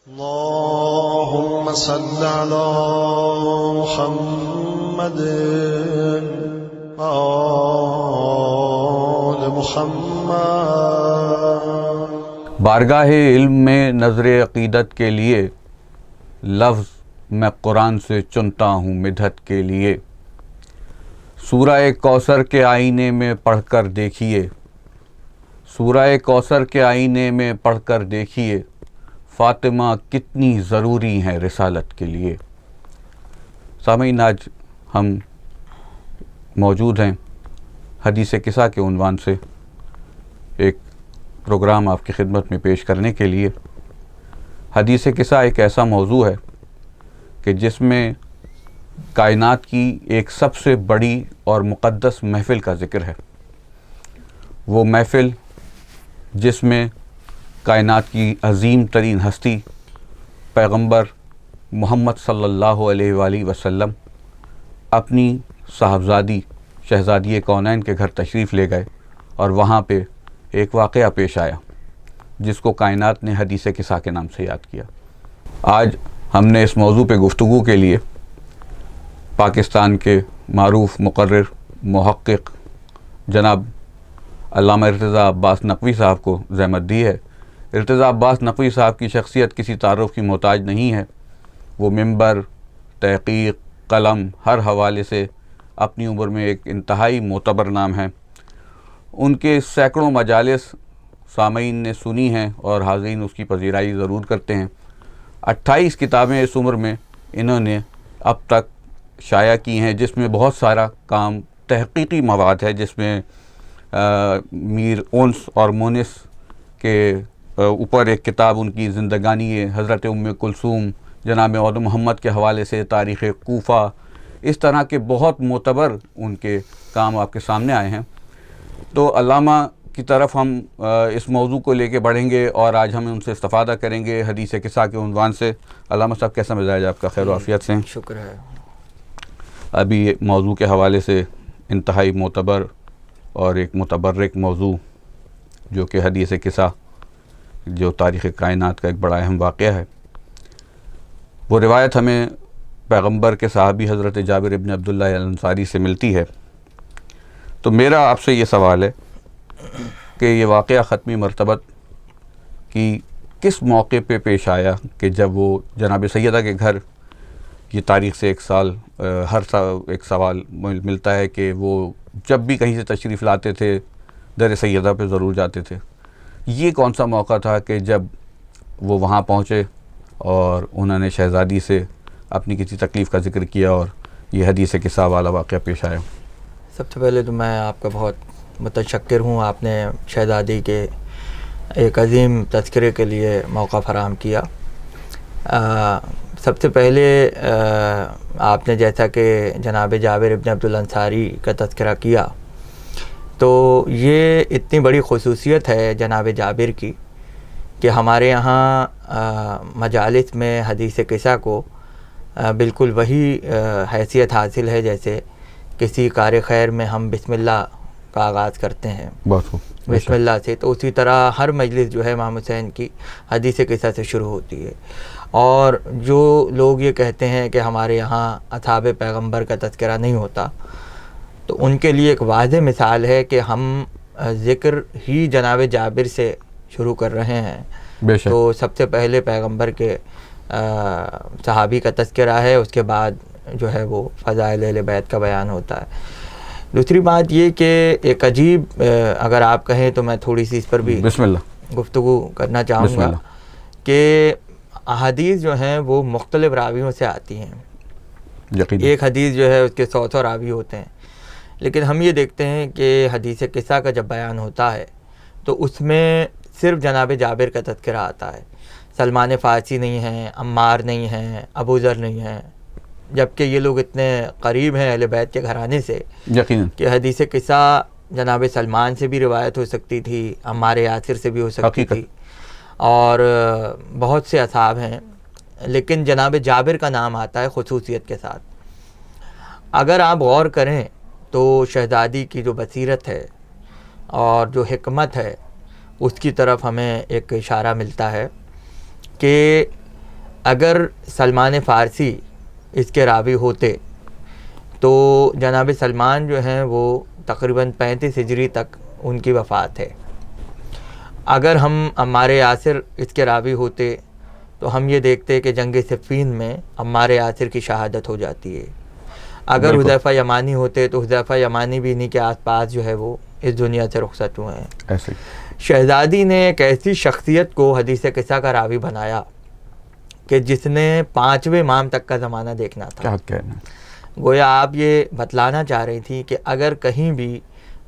اللهم صل على محمد آل محمد۔ بارگاہ علم میں نظر عقیدت کے لیے لفظ میں قرآن سے چنتا ہوں مدحت کے لیے۔ سورہ کوثر کے آئینے میں پڑھ کر دیکھیے، سورہ کوثر کے آئینے میں پڑھ کر دیکھیے، فاطمہ کتنی ضروری ہیں رسالت کے لیے۔ سامعین، آج ہم موجود ہیں حدیث قصہ کے عنوان سے ایک پروگرام آپ کی خدمت میں پیش کرنے کے لیے۔ حدیث قصہ ایک ایسا موضوع ہے کہ جس میں کائنات کی ایک سب سے بڑی اور مقدس محفل کا ذکر ہے۔ وہ محفل جس میں کائنات کی عظیم ترین ہستی پیغمبر محمد صلی اللہ علیہ وآلہ وسلم اپنی صاحبزادی شہزادی کونین کے گھر تشریف لے گئے، اور وہاں پہ ایک واقعہ پیش آیا جس کو کائنات نے حدیث قصہ کے نام سے یاد کیا۔ آج ہم نے اس موضوع پہ گفتگو کے لیے پاکستان کے معروف مقرر محقق جناب علامہ ارتضیٰ عباس نقوی صاحب کو زحمت دی ہے۔ ارتضیٰ عباس نقوی صاحب کی شخصیت کسی تعارف کی محتاج نہیں ہے۔ وہ منبر، تحقیق، قلم، ہر حوالے سے اپنی عمر میں ایک انتہائی معتبر نام ہے۔ ان کے سینکڑوں مجالس سامعین نے سنی ہیں اور حاضرین اس کی پذیرائی ضرور کرتے ہیں۔ 28 کتابیں اس عمر میں انہوں نے اب تک شائع کی ہیں، جس میں بہت سارا کام تحقیقی مواد ہے، جس میں میر اونس اور مونس کے اوپر ایک کتاب ان کی زندگانی حضرت ام کلثوم جناب عود محمد کے حوالے سے، تاریخ کوفہ، اس طرح کے بہت معتبر ان کے کام آپ کے سامنے آئے ہیں۔ تو علامہ کی طرف ہم اس موضوع کو لے کے بڑھیں گے اور آج ہم ان سے استفادہ کریں گے حدیث قصہ کے عنوان سے۔ علامہ صاحب، کیسا مزاج آپ کا؟ خیر و عافیت سے؟ شکر ہے۔ ابھی موضوع کے حوالے سے انتہائی معتبر اور ایک متبرک موضوع جو کہ حدیث قصہ، جو تاریخ کائنات کا ایک بڑا اہم واقعہ ہے، وہ روایت ہمیں پیغمبر کے صحابی حضرت جابر ابن عبداللہ الانصاری سے ملتی ہے۔ تو میرا آپ سے یہ سوال ہے کہ یہ واقعہ ختمی مرتبت کی کس موقع پہ پیش آیا کہ جب وہ جناب سیدہ کے گھر، یہ تاریخ سے ایک سال ہر سال ایک سوال ملتا ہے کہ وہ جب بھی کہیں سے تشریف لاتے تھے در سیدہ پہ ضرور جاتے تھے۔ یہ کون سا موقع تھا کہ جب وہ وہاں پہنچے اور انہوں نے شہزادی سے اپنی کسی تکلیف کا ذکر کیا اور یہ حدیث قصہ والا واقعہ پیش آیا؟ سب سے پہلے تو میں آپ کا بہت متشکر ہوں، آپ نے شہزادی کے ایک عظیم تذکرے کے لیے موقع فراہم کیا۔ سب سے پہلے آپ نے جیسا کہ جناب جابر ابن عبداللہ انصاری کا تذکرہ کیا، تو یہ اتنی بڑی خصوصیت ہے جناب جابر کی کہ ہمارے یہاں مجالس میں حدیث قصہ کو بالکل وہی حیثیت حاصل ہے جیسے کسی کار خیر میں ہم بسم اللہ کا آغاز کرتے ہیں، بسم اللہ سے، تو اسی طرح ہر مجلس جو ہے امام حسین کی حدیث قصہ سے شروع ہوتی ہے۔ اور جو لوگ یہ کہتے ہیں کہ ہمارے یہاں اصحاب پیغمبر کا تذکرہ نہیں ہوتا، تو ان کے لیے ایک واضح مثال ہے کہ ہم ذکر ہی جناب جابر سے شروع کر رہے ہیں۔ تو سب سے پہلے پیغمبر کے صحابی کا تذکرہ ہے، اس کے بعد جو ہے وہ فضائل اہل بیت کا بیان ہوتا ہے۔ دوسری بات یہ کہ ایک عجیب، اگر آپ کہیں تو میں تھوڑی سی اس پر بھی بسم اللہ گفتگو کرنا چاہوں گا کہ احادیث جو ہیں وہ مختلف راویوں سے آتی ہیں۔ ایک حدیث جو ہے اس کے 100 راوی ہوتے ہیں، لیکن ہم یہ دیکھتے ہیں کہ حدیث قصہ کا جب بیان ہوتا ہے تو اس میں صرف جناب جابر کا تذکرہ آتا ہے۔ سلمان فارسی نہیں ہیں، عمار نہیں ہیں، ابو ذر نہیں ہیں، جبکہ یہ لوگ اتنے قریب ہیں اہل بیت کے گھرانے سے کہ حدیث قصہ جناب سلمان سے بھی روایت ہو سکتی تھی، عمار یاسر سے بھی ہو سکتی تھی، اور بہت سے اصحاب ہیں، لیکن جناب جابر کا نام آتا ہے خصوصیت کے ساتھ۔ اگر آپ غور کریں تو شہزادی کی جو بصیرت ہے اور جو حکمت ہے اس کی طرف ہمیں ایک اشارہ ملتا ہے کہ اگر سلمان فارسی اس کے راوی ہوتے تو جناب سلمان جو ہیں وہ تقریباً 35 ہجری تک ان کی وفات ہے. اگر ہم عمار یاسر اس کے راوی ہوتے تو ہم یہ دیکھتے کہ جنگ صفین میں عمار یاسر کی شہادت ہو جاتی ہے. اگر حذیفہ یمانی ہوتے تو حذیفہ یمانی بھی انہی کے آس پاس جو ہے وہ اس دنیا سے رخصت ہوئے ہیں. ایسے شہزادی نے ایک ایسی شخصیت کو حدیث قصہ کا راوی بنایا کہ جس نے 5ویں امام تک کا زمانہ دیکھنا تھا. کیا کہنا. گویا آپ یہ بتلانا چاہ رہی تھی کہ اگر کہیں بھی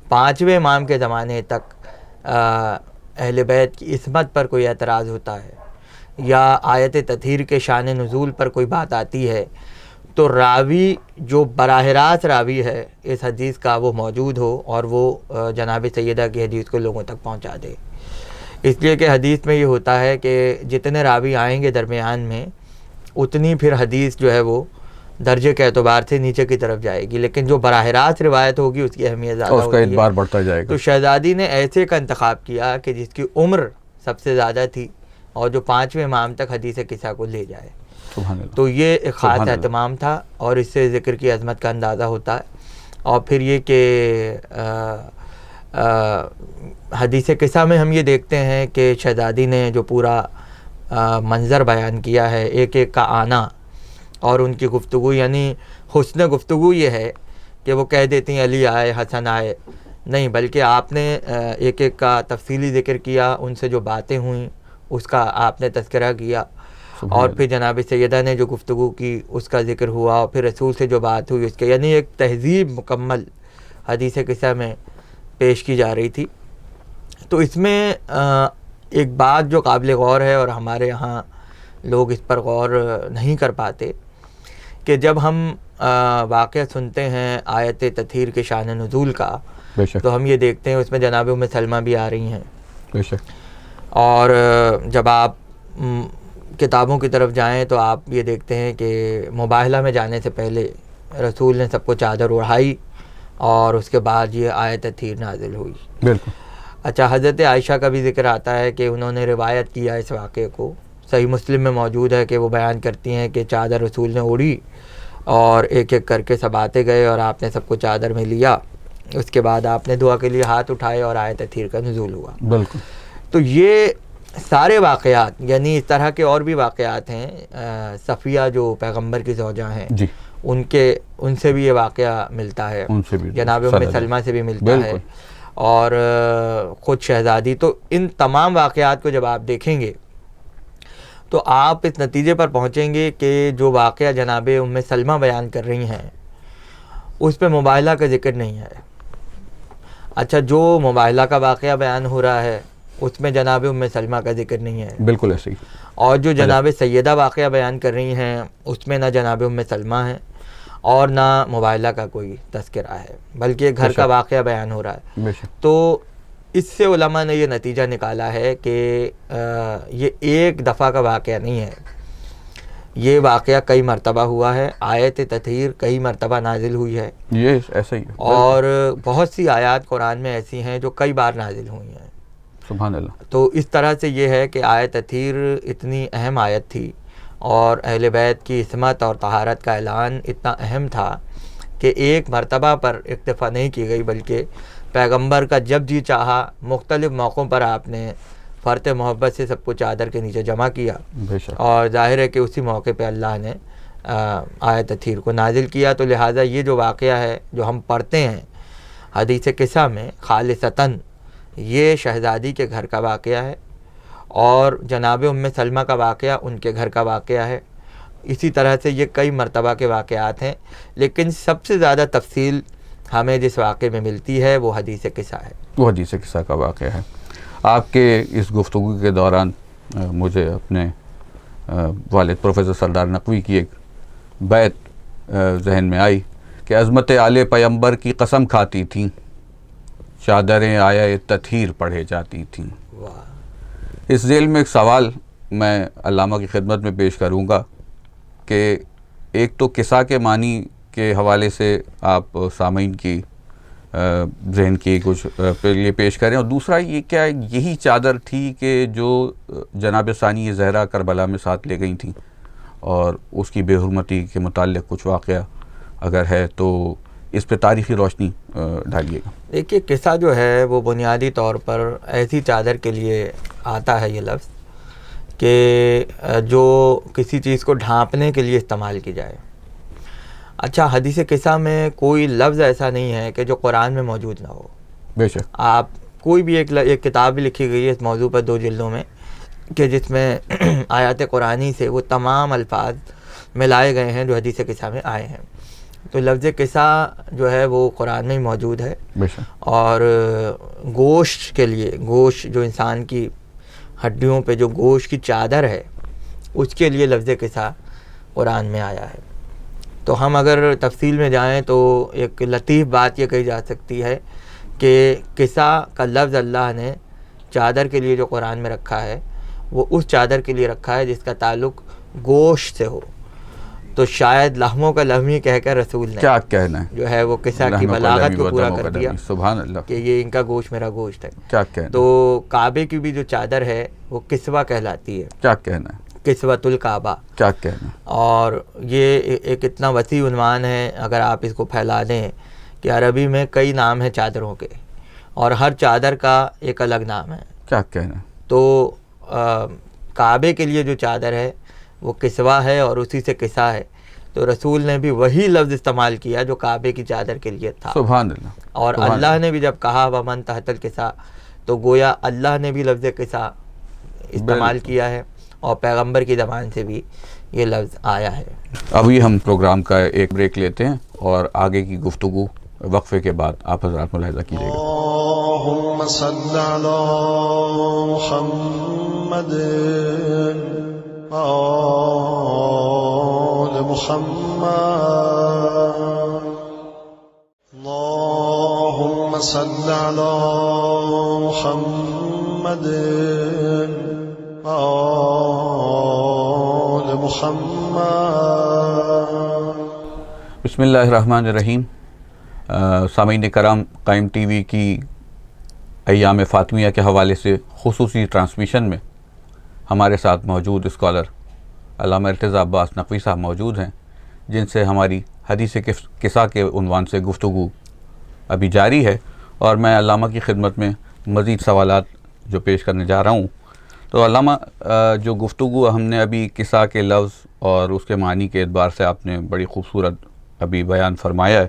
5ویں امام کے زمانے تک اہل بیت کی عصمت پر کوئی اعتراض ہوتا ہے یا آیت تطہیر کے شان نزول پر کوئی بات آتی ہے تو راوی جو براہ راست راوی ہے اس حدیث کا وہ موجود ہو اور وہ جناب سیدہ کی حدیث کو لوگوں تک پہنچا دے. اس لیے کہ حدیث میں یہ ہوتا ہے کہ جتنے راوی آئیں گے درمیان میں اتنی پھر حدیث جو ہے وہ درجے کے اعتبار سے نیچے کی طرف جائے گی، لیکن جو براہ راست روایت ہوگی اس کی اہمیت زیادہ ہوتی ہے، اس کا اعتبار بڑھتا جائے گا. تو شہزادی نے ایسے کا انتخاب کیا کہ جس کی عمر سب سے زیادہ تھی اور جو 5ویں امام تک حدیث قصہ کو لے جائے. سبحان اللہ. تو یہ ایک خاص اہتمام تھا اور اس سے ذکر کی عظمت کا اندازہ ہوتا ہے. اور پھر یہ کہ حدیث قصہ میں ہم یہ دیکھتے ہیں کہ شہزادی نے جو پورا منظر بیان کیا ہے، ایک ایک کا آنا اور ان کی گفتگو، یعنی حسن گفتگو یہ ہے کہ وہ کہہ دیتی ہیں علی آئے حسن آئے، نہیں بلکہ آپ نے ایک ایک کا تفصیلی ذکر کیا، ان سے جو باتیں ہوئیں اس کا آپ نے تذکرہ کیا، اور پھر جناب سیدہ نے جو گفتگو کی اس کا ذکر ہوا، اور پھر رسول سے جو بات ہوئی اس کے، یعنی ایک تہذیب مکمل حدیث قصہ میں پیش کی جا رہی تھی. تو اس میں ایک بات جو قابل غور ہے اور ہمارے ہاں لوگ اس پر غور نہیں کر پاتے کہ جب ہم واقعہ سنتے ہیں آیت تطہیر کے شان نزول کا تو ہم یہ دیکھتے ہیں اس میں جناب ام سلمہ بھی آ رہی ہیں. بے شک. اور جب آپ کتابوں کی طرف جائیں تو آپ یہ دیکھتے ہیں کہ مباہلہ میں جانے سے پہلے رسول نے سب کو چادر اڑائی اور اس کے بعد یہ آیت تطہیر نازل ہوئی. بالکل. اچھا، حضرت عائشہ کا بھی ذکر آتا ہے کہ انہوں نے روایت کیا اس واقعے کو، صحیح مسلم میں موجود ہے کہ وہ بیان کرتی ہیں کہ چادر رسول نے اوڑھی اور ایک ایک کر کے سب آتے گئے اور آپ نے سب کو چادر میں لیا، اس کے بعد آپ نے دعا کے لیے ہاتھ اٹھائے اور آیت تطہیر کا نزول ہوا. بالکل. تو یہ سارے واقعات، یعنی اس طرح کے اور بھی واقعات ہیں. صفیہ جو پیغمبر کی زوجہ ہیں جی، ان سے بھی یہ واقعہ ملتا ہے، ان سے بھی جناب ام سلمہ سے بھی ملتا ہے، اور خود شہزادی. تو ان تمام واقعات کو جب آپ دیکھیں گے تو آپ اس نتیجے پر پہنچیں گے کہ جو واقعہ جناب ام سلمہ بیان کر رہی ہیں اس پہ مباہلہ کا ذکر نہیں ہے. اچھا، جو مباہلہ کا واقعہ بیان ہو رہا ہے اس میں جناب ام سلمہ کا ذکر نہیں ہے. بالکل ایسے ہی. اور جو جناب سیدہ واقعہ بیان کر رہی ہیں اس میں نہ جناب ام سلمہ ہے اور نہ مباہلہ کا کوئی تذکرہ ہے، بلکہ گھر کا واقعہ بیان ہو رہا ہے. تو اس سے علماء نے یہ نتیجہ نکالا ہے کہ یہ ایک دفعہ کا واقعہ نہیں ہے، یہ واقعہ کئی مرتبہ ہوا ہے. آیت تطہیر کئی مرتبہ نازل ہوئی ہے، یہ ایسا ہی ہے. اور بہت سی آیات قرآن میں ایسی ہیں جو کئی بار نازل ہوئی ہیں. سبحان اللہ. تو اس طرح سے یہ ہے کہ آیت تطہیر اتنی اہم آیت تھی اور اہل بیت کی عصمت اور طہارت کا اعلان اتنا اہم تھا کہ ایک مرتبہ پر اکتفا نہیں کی گئی، بلکہ پیغمبر کا جب جی چاہا مختلف موقعوں پر آپ نے فرط محبت سے سب کو چادر کے نیچے جمع کیا. اور ظاہر ہے کہ اسی موقع پہ اللہ نے آیت تطہیر کو نازل کیا. تو لہٰذا یہ جو واقعہ ہے جو ہم پڑھتے ہیں حدیث قصہ میں خالصتاً یہ شہزادی کے گھر کا واقعہ ہے اور جناب ام سلمہ کا واقعہ ان کے گھر کا واقعہ ہے. اسی طرح سے یہ کئی مرتبہ کے واقعات ہیں، لیکن سب سے زیادہ تفصیل ہمیں جس واقعے میں ملتی ہے وہ حدیث قصہ ہے. وہ حدیث قصہ کا واقعہ ہے. آپ کے اس گفتگو کے دوران مجھے اپنے والد پروفیسر سردار نقوی کی ایک بیت ذہن میں آئی کہ عظمت آل پیمبر کی قسم کھاتی تھیں، چادریں آیا تطہیر پڑھے جاتی تھیں. اس ذیل میں ایک سوال میں علامہ کی خدمت میں پیش کروں گا کہ ایک تو قصہ کے معنی کے حوالے سے آپ سامعین کی ذہن کی کچھ یہ پیش کریں، اور دوسرا یہ کیا یہی چادر تھی کہ جو جناب ثانی زہرا کربلا میں ساتھ لے گئی تھیں اور اس کی بے حرمتی کے متعلق کچھ واقعہ اگر ہے تو اس پہ تاریخی روشنی ڈالیے گا. دیکھیے قصہ جو ہے وہ بنیادی طور پر ایسی چادر کے لیے آتا ہے یہ لفظ کہ جو کسی چیز کو ڈھانپنے کے لیے استعمال کی جائے. اچھا حدیث قصہ میں کوئی لفظ ایسا نہیں ہے کہ جو قرآن میں موجود نہ ہو. بے شک. آپ کوئی بھی ایک کتاب بھی لکھی گئی ہے اس موضوع پر 2 جلدوں میں کہ جس میں آیات قرآنی سے وہ تمام الفاظ ملائے گئے ہیں جو حدیث قصہ میں آئے ہیں. تو لفظ قصہ جو ہے وہ قرآن میں ہی موجود ہے. بے شک. اور گوشت کے لیے، گوشت جو انسان کی ہڈیوں پہ جو گوشت کی چادر ہے اس کے لیے لفظ قصہ قرآن میں آیا ہے. تو ہم اگر تفصیل میں جائیں تو ایک لطیف بات یہ کہی جا سکتی ہے کہ قصہ کا لفظ اللہ نے چادر کے لیے جو قرآن میں رکھا ہے وہ اس چادر کے لیے رکھا ہے جس کا تعلق گوشت سے ہو. تو شاید لحموں کا لحمی کہہ کر رسول نے کیا کہنا ہے جو ہے وہ قصہ کی بلاغت کو پورا کر دیا. سبحان اللہ. کہ یہ ان کا گوشت میرا گوشت ہے. کیا کہنا. تو کعبے کی بھی جو چادر ہے وہ کسوہ کہلاتی ہے. کیا کہنا ہے. کسوۃ الکعبہ. کیا کہنا. اور یہ ایک اتنا وسیع عنوان ہے اگر آپ اس کو پھیلا دیں کہ عربی میں کئی نام ہیں چادروں کے اور ہر چادر کا ایک الگ نام ہے. کیا کہنا. تو کعبے کے لیے جو چادر ہے وہ کسوہ ہے اور اسی سے قصہ ہے. تو رسول نے بھی وہی لفظ استعمال کیا جو کعبے کی چادر کے لیے تھا. سبحان اللہ. اور اللہ نے بھی جب کہا ومن تحت القصہ تو گویا اللہ نے بھی لفظ قصہ استعمال کیا ہے اور پیغمبر کی زبان سے بھی یہ لفظ آیا ہے. ابھی ہم پروگرام کا ایک بریک لیتے ہیں اور آگے کی گفتگو وقفے کے بعد آپ حضرات ملاحظہ کیجیے گا. اللهم صل على محمد آل محمد. اللهم صل على محمد آل محمد. بسم اللہ الرحمن الرحیم. سامعین کرام، قائم ٹی وی کی ایام فاطمیہ کے حوالے سے خصوصی ٹرانسمیشن میں ہمارے ساتھ موجود اسکالر علامہ ارتضیٰ عباس نقوی صاحب موجود ہیں، جن سے ہماری حدیث قصہ کے عنوان سے گفتگو ابھی جاری ہے. اور میں علامہ کی خدمت میں مزید سوالات جو پیش کرنے جا رہا ہوں. تو علامہ، جو گفتگو ہم نے ابھی قصہ کے لفظ اور اس کے معنی کے اعتبار سے آپ نے بڑی خوبصورت ابھی بیان فرمایا ہے.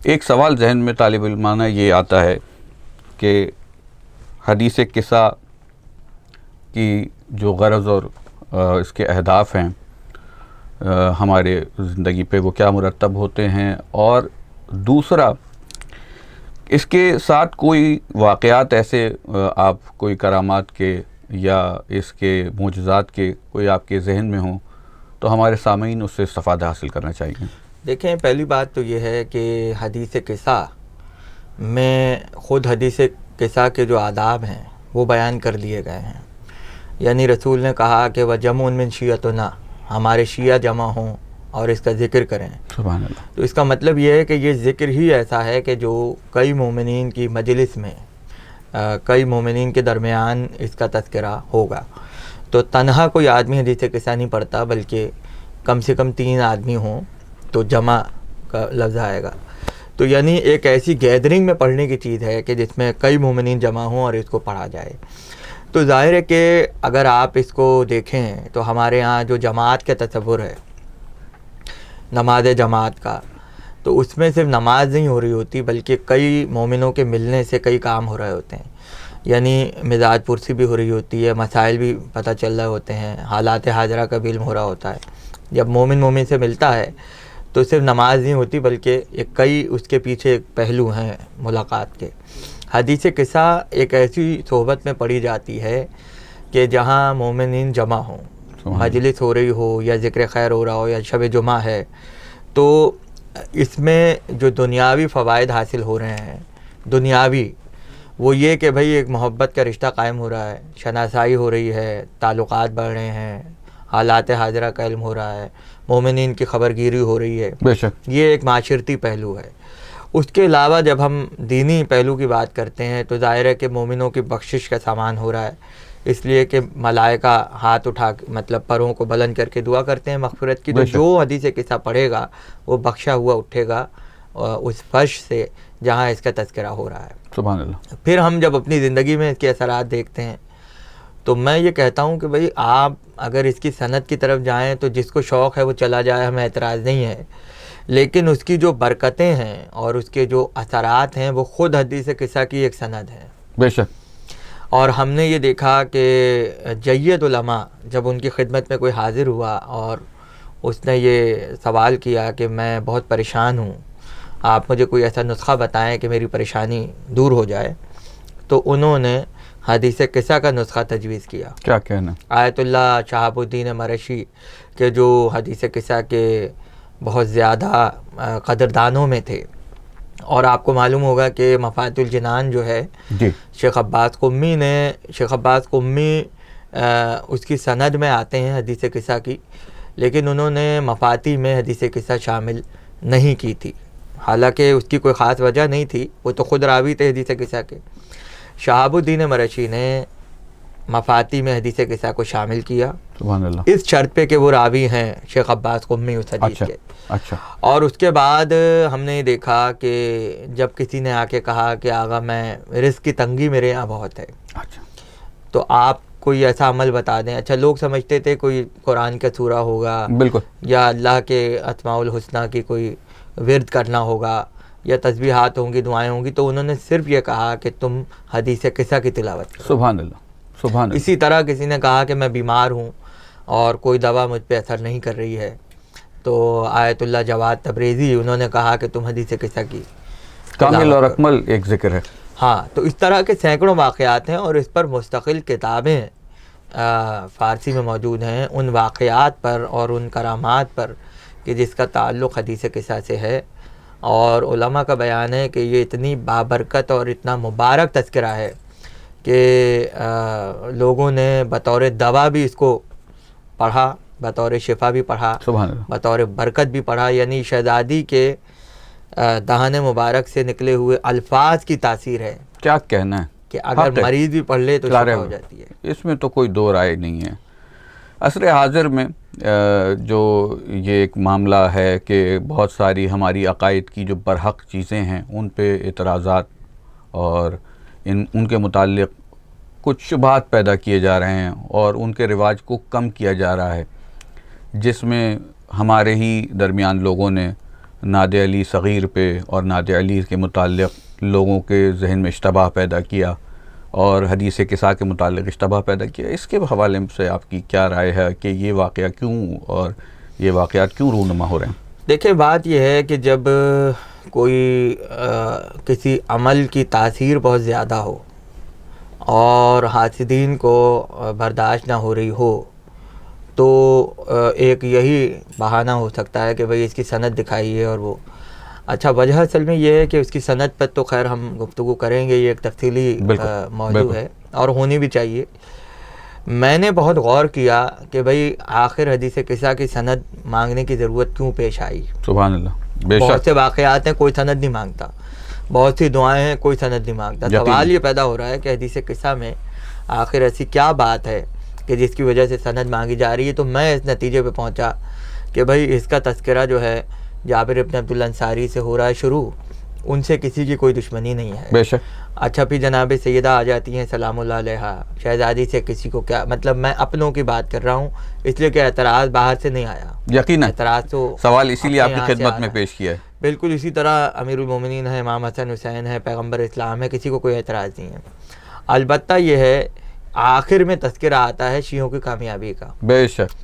ایک سوال ذہن میں طالب علمانہ یہ آتا ہے کہ حدیث قصہ کی جو غرض اور اس کے اہداف ہیں ہمارے زندگی پہ وہ کیا مرتب ہوتے ہیں، اور دوسرا اس کے ساتھ کوئی واقعات ایسے آپ کوئی کرامات کے یا اس کے معجزات کے کوئی آپ کے ذہن میں ہوں تو ہمارے سامعین اس سے استفادہ حاصل کرنا چاہیے. دیکھیں، پہلی بات تو یہ ہے کہ حدیث قصہ میں خود حدیث قصہ کے جو آداب ہیں وہ بیان کر دیے گئے ہیں. یعنی رسول نے کہا کہ وَجَمْعٌ مِّن شِیَعَتِنَا، ہمارے شیعہ جمع ہوں اور اس کا ذکر کریں. سبحان اللہ. تو اس کا مطلب یہ ہے کہ یہ ذکر ہی ایسا ہے کہ جو کئی مومنین کی مجلس میں، کئی مومنین کے درمیان اس کا تذکرہ ہوگا. تو تنہا کوئی آدمی حدیث قصہ نہیں پڑھتا، بلکہ کم سے کم 3 آدمی ہوں تو جمع کا لفظ آئے گا. تو یعنی ایک ایسی گیدرنگ میں پڑھنے کی چیز ہے کہ جس میں کئی مومنین جمع ہوں اور اس کو پڑھا جائے. تو ظاہر ہے کہ اگر آپ اس کو دیکھیں تو ہمارے ہاں جو جماعت کا تصور ہے، نماز جماعت کا، تو اس میں صرف نماز نہیں ہو رہی ہوتی بلکہ کئی مومنوں کے ملنے سے کئی کام ہو رہے ہوتے ہیں. یعنی مزاج پرسی بھی ہو رہی ہوتی ہے، مسائل بھی پتہ چل رہے ہوتے ہیں، حالات حاضرہ کا بھی علم ہو رہا ہوتا ہے. جب مومن سے ملتا ہے تو صرف نماز نہیں ہوتی بلکہ کئی اس کے پیچھے ایک پہلو ہیں ملاقات کے. حدیث قصہ ایک ایسی صحبت میں پڑھی جاتی ہے کہ جہاں مومنین جمع ہوں، مجلس ہو رہی ہو یا ذکر خیر ہو رہا ہو یا شب جمعہ ہے، تو اس میں جو دنیاوی فوائد حاصل ہو رہے ہیں، دنیاوی وہ یہ کہ بھئی ایک محبت کا رشتہ قائم ہو رہا ہے، شناسائی ہو رہی ہے، تعلقات بڑھ رہے ہیں، حالات حاضرہ کا علم ہو رہا ہے، مومنین کی خبر گیری ہو رہی ہے. بے شک. یہ ایک معاشرتی پہلو ہے. اس کے علاوہ جب ہم دینی پہلو کی بات کرتے ہیں تو ظاہر ہے کہ مومنوں کی بخشش کا سامان ہو رہا ہے، اس لیے کہ ملائکہ ہاتھ اٹھا مطلب پروں کو بلند کر کے دعا کرتے ہیں مغفرت کی. تو جو حدیث قصہ پڑھے گا وہ بخشا ہوا اٹھے گا اس فرش سے جہاں اس کا تذکرہ ہو رہا ہے. سبحان اللہ. پھر ہم جب اپنی زندگی میں اس کے اثرات دیکھتے ہیں تو میں یہ کہتا ہوں کہ بھائی آپ اگر اس کی صنعت کی طرف جائیں تو جس کو شوق ہے وہ چلا جائے, ہمیں اعتراض نہیں ہے, لیکن اس کی جو برکتیں ہیں اور اس کے جو اثرات ہیں وہ خود حدیث قصہ کی ایک سند ہے. بے شک. اور ہم نے یہ دیکھا کہ جید علماء جب ان کی خدمت میں کوئی حاضر ہوا اور اس نے یہ سوال کیا کہ میں بہت پریشان ہوں, آپ مجھے کوئی ایسا نسخہ بتائیں کہ میری پریشانی دور ہو جائے, تو انہوں نے حدیث قصہ کا نسخہ تجویز کیا. کیا کہنا. آیت اللہ شہاب الدین مرشی کے جو حدیث قصہ کے بہت زیادہ قدردانوں میں تھے, اور آپ کو معلوم ہوگا کہ مفاتیح الجنان جو ہے جی شیخ عباس قمی اس کی سند میں آتے ہیں حدیث قصہ کی, لیکن انہوں نے مفاتیح میں حدیث قصہ شامل نہیں کی تھی, حالانکہ اس کی کوئی خاص وجہ نہیں تھی, وہ تو خود راوی تھے حدیث قصہ کے. شہاب الدین مرشی نے مفاتیح میں حدیث قصہ کو شامل کیا, سبحان اللہ, اس شرط پہ کہ وہ راوی ہیں شیخ عباس قمی اس حدیث کے. اچھا. اور اس کے بعد ہم نے دیکھا کہ جب کسی نے آ کے کہا کہ آغا میں رزق کی تنگی میرے یہاں بہت ہے, اچھا, تو آپ کوئی ایسا عمل بتا دیں. اچھا, لوگ سمجھتے تھے کوئی قرآن کا سورہ ہوگا, بالکل, یا اللہ کے اسماء الحسنہ کی کوئی ورد کرنا ہوگا, یا تسبیحات ہوں گی, دعائیں ہوں گی, تو انہوں نے صرف یہ کہا کہ تم حدیث قصہ کی تلاوت کرو. سبحان اللہ, سبحان اللہ. اسی طرح کسی نے کہا کہ میں بیمار ہوں اور کوئی دوا مجھ پہ اثر نہیں کر رہی ہے, تو آیت اللہ جواد تبریزی انہوں نے کہا کہ تم حدیث قصہ کی کامل اور اکمل ایک ذکر ہے. ہاں, تو اس طرح کے سینکڑوں واقعات ہیں اور اس پر مستقل کتابیں فارسی میں موجود ہیں ان واقعات پر اور ان کرامات پر کہ جس کا تعلق حدیث قصہ سے ہے. اور علماء کا بیان ہے کہ یہ اتنی بابرکت اور اتنا مبارک تذکرہ ہے کہ لوگوں نے بطور دوا بھی اس کو پڑھا, بطور شفا بھی پڑھا, سبحان اللہ, بطور برکت بھی پڑھا. یعنی شہزادی کے دہان مبارک سے نکلے ہوئے الفاظ کی تاثیر ہے. کیا کہنا ہے کہ اگر مریض بھی پڑھ لے تو شفا ہو جاتی ہے. اس میں تو کوئی دو رائے نہیں ہے. عصر حاضر میں جو یہ ایک معاملہ ہے کہ بہت ساری ہماری عقائد کی جو برحق چیزیں ہیں ان پہ اعتراضات اور ان کے متعلق کچھ شبہات پیدا کیے جا رہے ہیں اور ان کے رواج کو کم کیا جا رہا ہے, جس میں ہمارے ہی درمیان لوگوں نے ناد علی صغیر پہ اور ناد علی کے متعلق لوگوں کے ذہن میں اشتباہ پیدا کیا اور حدیث قصہ کے متعلق اشتباہ پیدا کیا. اس کے حوالے سے آپ کی کیا رائے ہے کہ یہ واقعہ کیوں اور یہ واقعات کیوں رونما ہو رہے ہیں؟ دیکھیں, بات یہ ہے کہ جب کوئی کسی عمل کی تاثیر بہت زیادہ ہو اور حاسدین کو برداشت نہ ہو رہی ہو تو ایک یہی بہانہ ہو سکتا ہے کہ بھئی اس کی سند دکھائیے. اور وہ اچھا, وجہ اصل میں یہ ہے کہ اس کی سند پر تو خیر ہم گفتگو کریں گے, یہ ایک تفصیلی موضوع ہے اور ہونی بھی چاہیے. میں نے بہت غور کیا کہ بھئی آخر حدیث قصہ کی سند مانگنے کی ضرورت کیوں پیش آئی. سبحان اللہ, بے شک. بہت سے واقعات ہیں کوئی سند نہیں مانگتا, بہت سی دعائیں ہیں کوئی سند نہیں مانگتا. سوال یہ پیدا ہو رہا ہے کہ حدیث قصہ میں آخر ایسی کیا بات ہے کہ جس کی وجہ سے سند مانگی جا رہی ہے. تو میں اس نتیجے پہ پہنچا کہ بھئی اس کا تذکرہ جو ہے جابر ابن عبداللہ انصاری سے ہو رہا ہے شروع, ان سے کسی کی کوئی دشمنی نہیں ہے. بے شک. اچھا, پھر جناب سیدہ آ جاتی ہیں سلام اللہ علیہا, شہزادی سے کسی کو کیا مطلب, میں اپنوں کی بات کر رہا ہوں اس لیے کہ اعتراض باہر سے نہیں آیا. یقیناً اعتراض تو سوال اسی لیے آپ کی خدمت میں پیش کیا ہے. بالکل اسی طرح امیر المومنین ہے, امام حسن حسین ہے, پیغمبر اسلام ہے, کسی کو کوئی اعتراض نہیں ہے. البتہ یہ ہے آخر میں تذکرہ آتا ہے شیعوں کی کامیابی کا. بے شک.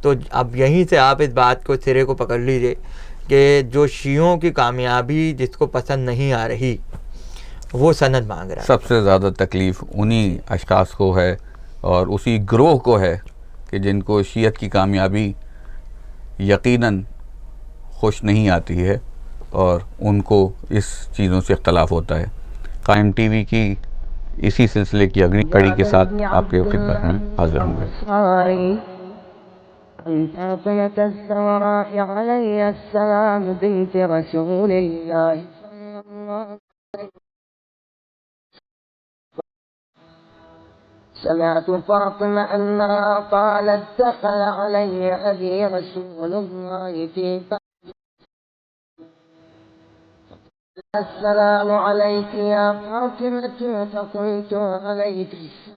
تو اب یہیں سے آپ اس بات کو سرے کو پکڑ لیجئے کہ جو شیعوں کی کامیابی جس کو پسند نہیں آ رہی وہ سند مانگ رہا ہے. سب سے زیادہ تکلیف انہی اشخاص کو ہے اور اسی گروہ کو ہے کہ جن کو شیعت کی کامیابی یقیناً خوش نہیں آتی ہے اور ان کو اس چیزوں سے اختلاف ہوتا ہے. قائم ٹی وی کی اسی سلسلے کی اگلی کڑی کے ساتھ آپ کے خدمت میں حاضر ہوں گے. سمعت فاطمة أنها قالت دخل علي أبي رسول الله في السلام عليك يا فاطمة، فقلت عليك السلام.